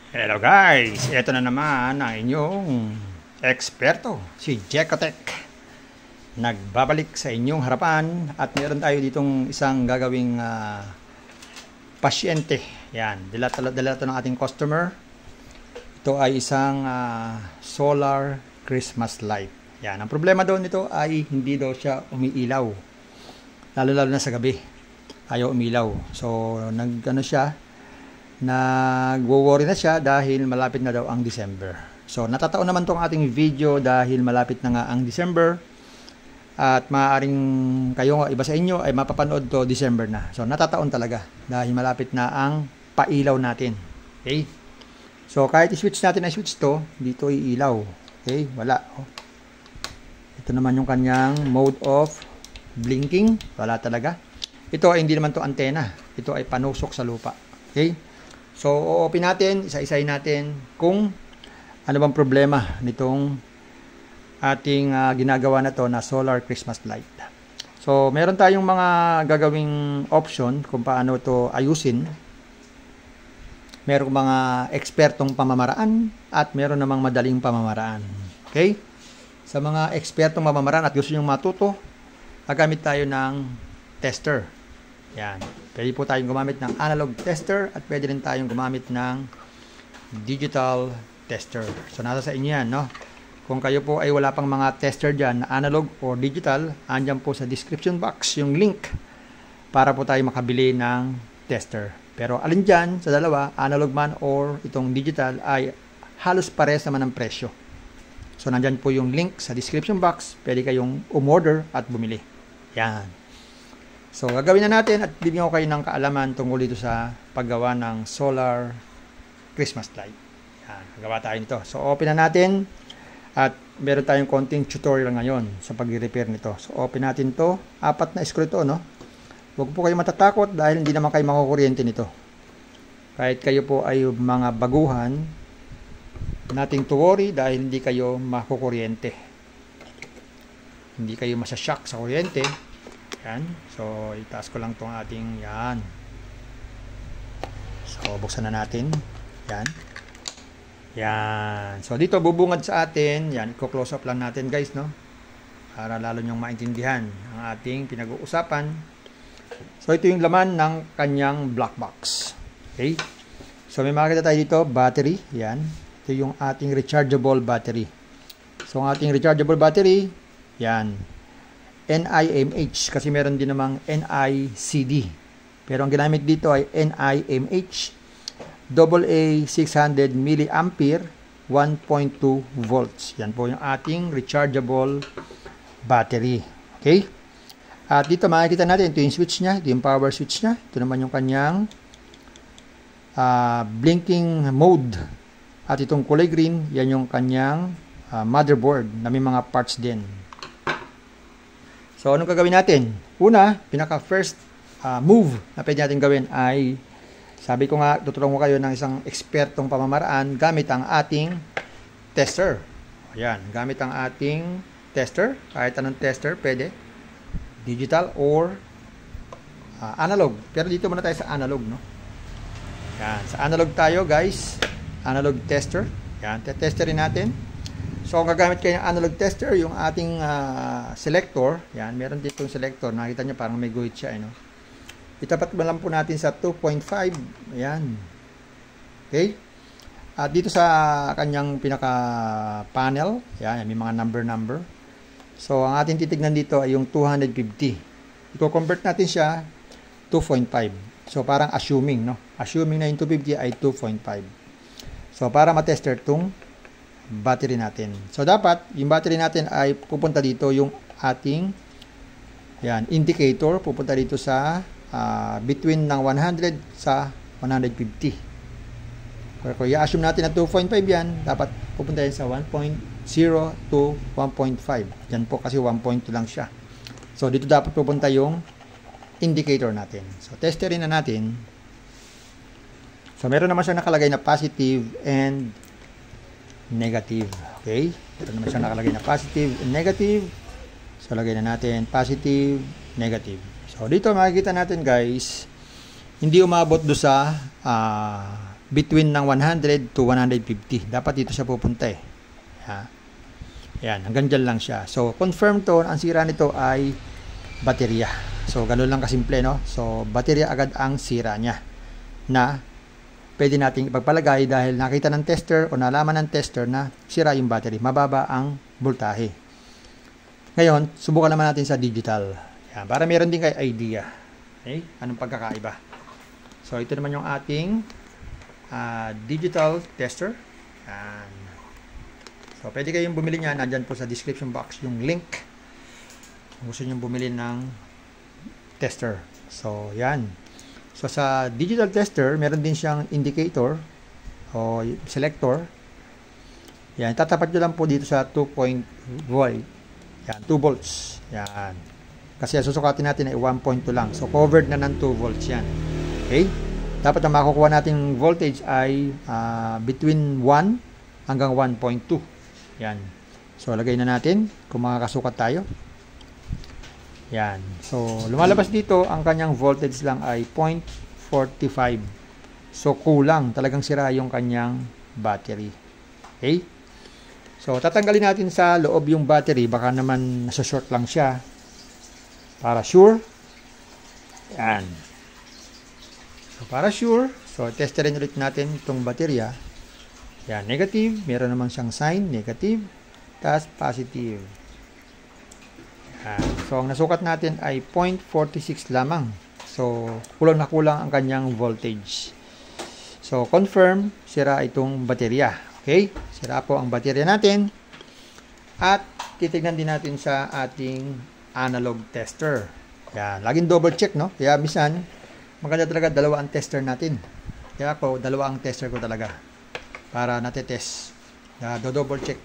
Hello guys! Ito na naman ang inyong eksperto, si Jecotech. Nagbabalik sa inyong harapan at meron tayo ditong isang gagawing pasyente. Yan, dala ito ng ating customer. Ito ay isang solar Christmas light. Yan, ang problema daw nito ay hindi daw siya umiilaw. Lalo-lalo na sa gabi. Ayaw umilaw. So, nagwo-worry na siya dahil malapit na daw ang December. So natataon naman tong ating video dahil malapit na nga ang December at maaaring kayo iba sa inyo ay mapapanood to December na. So natataon talaga dahil malapit na ang pailaw natin. Okay? So kahit i-switch natin ang switch to, dito iilaw. Okay? Wala. Ito naman yung kanyang mode of blinking. Wala talaga. Ito ay hindi naman to antena. Ito ay panusok sa lupa. Okay? So, o-open natin, isa-isahin natin kung ano bang problema nitong ating ginagawa na to na solar Christmas light. So, meron tayong mga gagawing option kung paano to ayusin. Merong mga ekspertong pamamaraan at meron namang madaling pamamaraan. Okay? Sa mga ekspertong pamamaraan at gusto nyo matuto, gagamit tayo ng tester. Yan. Pwede po tayong gumamit ng analog tester at pwede rin tayong gumamit ng digital tester. So, nasa sa inyo yan, no? Kung kayo po ay wala pang mga tester dyan na analog or digital, andyan po sa description box yung link para po tayo makabili ng tester. Pero alin dyan sa dalawa, analog man or itong digital, ay halos pares naman ang presyo. So, nandyan po yung link sa description box. Pwede kayong umorder at bumili. Yan. So, gagawin na natin at bibigyan ko kayo ng kaalaman tungkol dito sa paggawa ng solar Christmas light. Yan, gagawa tayo nito. So, open na natin at meron tayong konting tutorial ngayon sa pag-repair nito. So, open natin to. 4 na screw ito, no? Huwag po kayo matatakot dahil hindi naman kayo makukuryente nito. Kahit kayo po ay mga baguhan, nothing to worry dahil hindi kayo makukuryente. Hindi kayo masashock sa kuryente. Yan. So, itaas ko lang itong ating yan. So, buksan na natin. Yan. Yan. So, dito bubungad sa atin. Yan. I-close up lang natin guys, no? Para lalo nyong maintindihan ang ating pinag-uusapan. So, ito yung laman ng kanyang black box. Okay? So, may makikita tayo dito. Battery. Yan. Ito yung ating rechargeable battery. So, ang ating rechargeable battery. Yan. NIMH kasi meron din namang NICD. Pero ang ginamit dito ay NIMH AA 600 mAh 1.2 volts. Yan po yung ating rechargeable battery. Okay? At dito makikita natin ito yung switch niya, ito yung power switch niya. Ito naman yung kanyang blinking mode. At itong kulay green, yan yung kanyang motherboard na may mga parts din. So, anong gagawin natin? Una, pinaka-first move na pwede natin gawin ay, sabi ko nga, tutulungan ko kayo ng isang ekspertong pamamaraan gamit ang ating tester. Ayan, gamit ang ating tester. Kahit anong tester, pwede. Digital or analog. Pero dito muna tayo sa analog, no? Ayan, sa analog tayo, guys. Analog tester. Ayan, testerin natin. So, kung gagamit kayo ng analog tester, yung ating selector, yan, meron dito yung selector. Nakita nyo, parang may guhit siya, no? Itapat mo lang po natin sa 2.5. Ayan. Okay? At dito sa kanyang pinaka-panel, yan, may mga number. So, ang ating titignan dito ay yung 250. I-convert natin siya 2.5. So, parang assuming, no? Assuming na yung 250 ay 2.5. So, para matester itong battery natin. So, dapat, yung battery natin ay pupunta dito yung ating yan, indicator. Pupunta dito sa between ng 100 sa 150. Kung i-assume natin na 2.5 yan, dapat pupunta yan sa 1.0 to 1.5. Yan po kasi 1.2 lang siya. So, dito dapat pupunta yung indicator natin. So, testerin na natin. So, meron naman siya nakalagay na positive and negative. Okay? Ito naman siya nakalagay na positive and negative. So, lagay na natin positive, negative. So, dito makikita natin guys, hindi umabot do sa between ng 100 to 150. Dapat dito siya pupunta eh. Yan, hanggang dyan lang siya. So, confirm to, ang sira nito ay baterya. So, ganun lang kasimple, no? So, baterya agad ang sira niya na pwede nating ipagpalagay dahil nakita ng tester o nalaman ng tester na sira yung battery. Mababa ang voltahe. Ngayon, subukan naman natin sa digital. Yan, para meron din kayo idea. Okay? Anong pagkakaiba? So, ito naman yung ating digital tester. Yan. So, pwede kayong bumili niyan. Nandyan po sa description box yung link. Kung gusto nyo bumili ng tester. So, yan. So, sa digital tester, meron din siyang indicator o selector. Yan. Tatapat nyo lang po dito sa 2 volt. Yan. 2 volts. Yan. Kasi susukatin natin ay 1.2 lang. So, covered na ng 2 volts yan. Okay? Dapat ang makukuha nating voltage ay between 1 hanggang 1.2. Yan. So, lagay na natin kung makakasukat tayo. Yan. So, lumalabas dito, ang kanyang voltage lang ay 0.45. So, kulang. Talagang sira yung kanyang battery. Okay? So, tatanggalin natin sa loob yung battery. Baka naman nasa-short lang siya. Para sure. Yan. So, para sure. So, testerin ulit natin itong baterya. Yan, negative. Meron naman siyang sign, negative. Tapos, positive. Yan. So, ang nasukat natin ay 0.46 lamang. So, kulang na kulang ang kanyang voltage. So, confirm, sira itong baterya. Okay? Sira po ang baterya natin. At, titignan din natin sa ating analog tester. Yan. Laging double check, no? Kaya, minsan, maganda talaga dalawa ang tester natin. Kaya ako, dalawa ang tester ko talaga. Para natetest. Do-double check.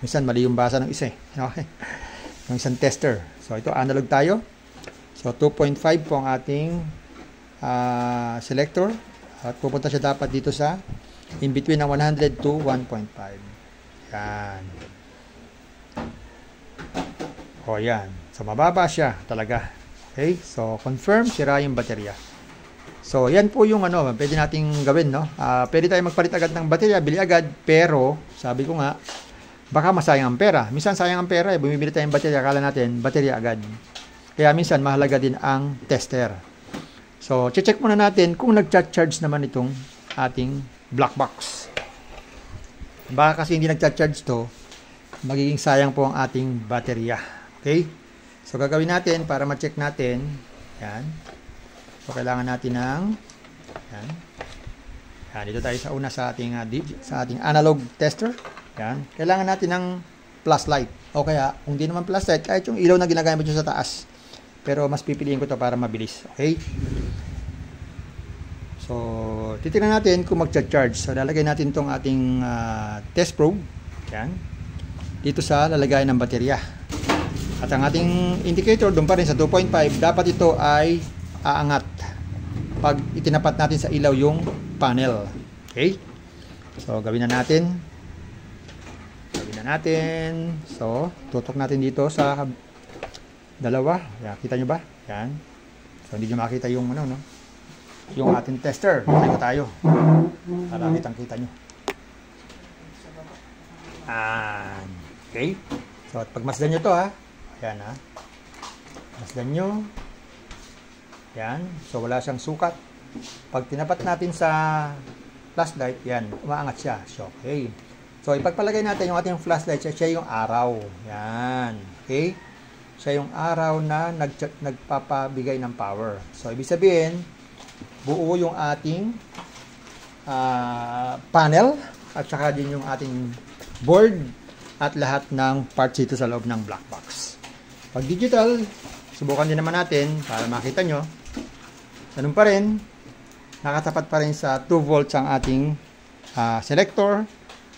Minsan mali yung basa ng isa eh. Okay? Yung isang tester. So, ito analog tayo. So, 2.5 po ang ating selector. At pupunta siya dapat dito sa in between ng 100 to 1.5. Yan. O, yan. So, mababa siya talaga. Okay? So, confirm, sira yung baterya. So, yan po yung pwede nating gawin, no? Pwede tayo magpalit agad ng baterya, bili agad, pero, sabi ko nga, baka masayang ang pera. Minsan sayang ang pera, bumibili tayong baterya, akala natin, baterya agad. Kaya minsan, mahalaga din ang tester. So, check muna natin kung nag-charge naman itong ating black box. Baka kasi hindi nag-charge to, magiging sayang po ang ating baterya. Okay? So, gagawin natin para ma-check natin, yan. So, kailangan natin ng yan. Yan, dito tayo sa una sa ating analog tester. Yan. Kailangan natin ng flashlight. O kaya, kung di naman flashlight, kahit yung ilaw na ginagamit nyo sa taas. Pero mas pipiliin ko to para mabilis. Okay? So, titignan natin kung mag-charge. So, lalagay natin tong ating test probe. Yan. Dito sa lalagay ng baterya. At ang ating indicator, doon pa rin sa 2.5, dapat ito ay aangat pag itinapat natin sa ilaw yung panel. Okay? So, gawin na natin. So, tutok natin dito sa dalawa. Yan, kita nyo ba? Yan. So, hindi nyo makita yung yung ating tester. Tayo tayo. Para kitang-kita nyo. Okay? So, at pagmasdan nyo to Ayan Masdan nyo. Yan. So, wala siyang sukat. Pag tinapat natin sa flashlight, yan, umaangat siya. So, okay. So, ipagpalagay natin yung ating flashlight, siya yung araw. Yan. Okay? Siya yung araw na nagpapabigay ng power. So, ibig sabihin, buo yung ating panel at saka din yung ating board at lahat ng parts dito sa loob ng black box. Pag digital, subukan din naman natin para makita nyo. Ganun pa rin, nakatapat pa rin sa 2 volts ang ating selector.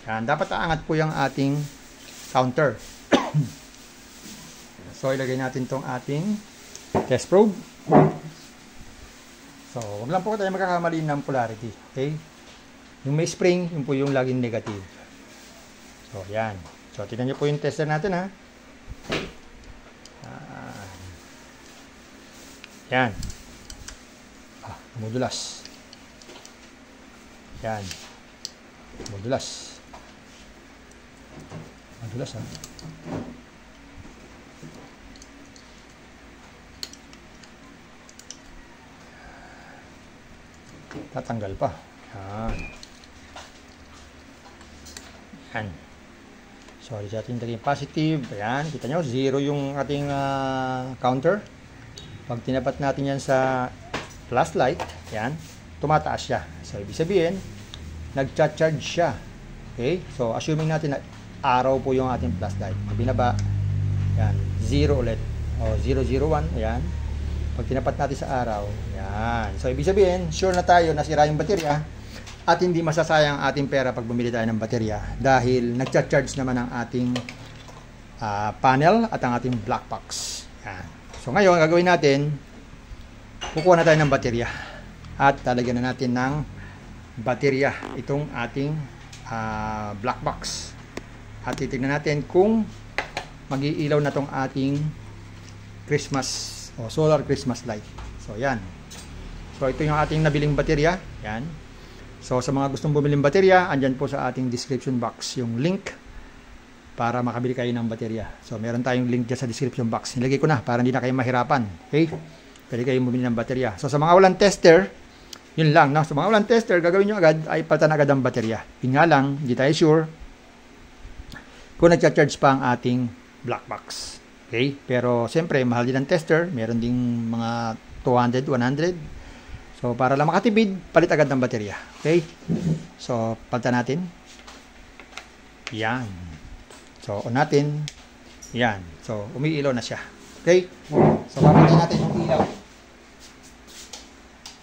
Yan, dapat aangat po yung ating counter. So, ilagay natin tong ating test probe. So, wag lang po tayo magkakamali ng polarity. Okay? Yung may spring, yun po yung laging negative. So, yan. So, tignan nyo po yung tester natin, Yan. Modulas. Yan. Madulas. Madulas ha. Tatanggal pa. Yan. Yan. So, sa ating naging positive. Ayan. Kita nyo, 0 yung ating counter. Pag tinapat natin yan sa flashlight, yan, tumataas siya. So, ibig sabihin, nag-charge siya. Okay? So, assuming natin na araw po yung ating flashlight. Binaba, yan, 0 ulit. O, 001, ayan. Pag tinapat natin sa araw, yan. So, ibig sabihin, sure na tayo na sira yung baterya at hindi masasayang ating pera pag bumili tayo ng baterya dahil nag-charge naman ang ating panel at ang ating black box. Yan. So, ngayon, gagawin natin, kukuha na tayo ng baterya at talagyan na natin ng baterya itong ating black box at titignan natin kung mag-iilaw na itong ating Christmas o solar Christmas light. So yan. So ito yung ating nabiling baterya. Yan. So sa mga gustong bumili ng baterya, andyan po sa ating description box yung link para makabili kayo ng baterya. So meron tayong link dyan sa description box. Nilagay ko na para hindi na kayo mahirapan. Okay? Pwede kayong bumili ng baterya. So sa mga walang tester, yun lang. No? Sa mga walang tester, gagawin nyo agad ay palitan agad ang baterya. Yun nga lang, hindi tayo sure kung nag-charge pa ang ating black box. Okay? Pero siyempre, mahal din ang tester. Meron ding mga 200, 100. So para lang makatipid, palit agad ng baterya. Okay? So palitan natin. Yan. So on natin. Yan. So umiilaw na siya. Okay? So papalitan natin yung ilaw.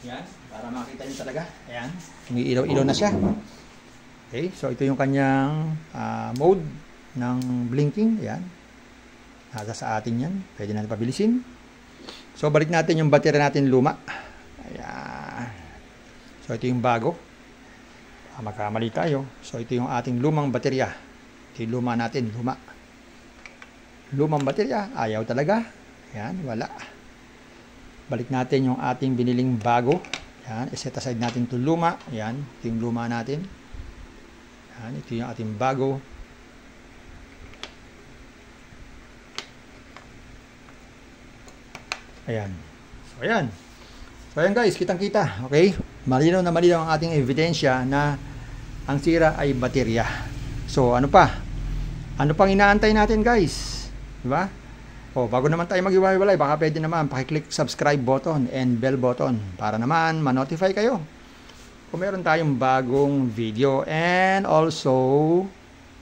Yan. Para makita nyo talaga. Ayan. Umiilaw-ilaw na siya. Okay? So ito yung kanyang mode ng blinking. Ayan. Nasa sa atin yan. Pwede natin pabilisin. So, balik natin yung battery natin luma. Ayan. So, ito yung bago. Magkamali tayo. So, ito yung ating lumang baterya. Ito yung luma natin. Luma. Lumang baterya. Ayaw talaga. Ayan. Wala. Balik natin yung ating biniling bago. Ayan. I-set aside natin ito luma. Ayan. Ito yung luma natin. Ayan. Ito yung ating bago. Ayan. So, ayan. So, ayan guys, kitang-kita. Okay? Malinaw na malinaw ang ating ebidensya na ang sira ay baterya. So, ano pa? Ano pang inaantay natin guys? Diba? O, bago naman tayo mag-iwalay, baka pwede naman pakiclick subscribe button and bell button para naman ma-notify kayo kung meron tayong bagong video. And also,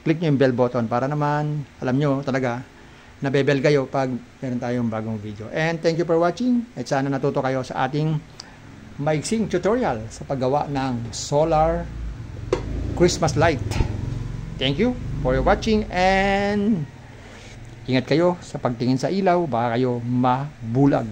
click nyo yung bell button para naman, alam nyo talaga, nabebel kayo pag meron tayong bagong video. And thank you for watching. At sana natuto kayo sa ating maiksing tutorial sa paggawa ng solar Christmas light. Thank you for watching and ingat kayo sa pagtingin sa ilaw, baka kayo mabulag.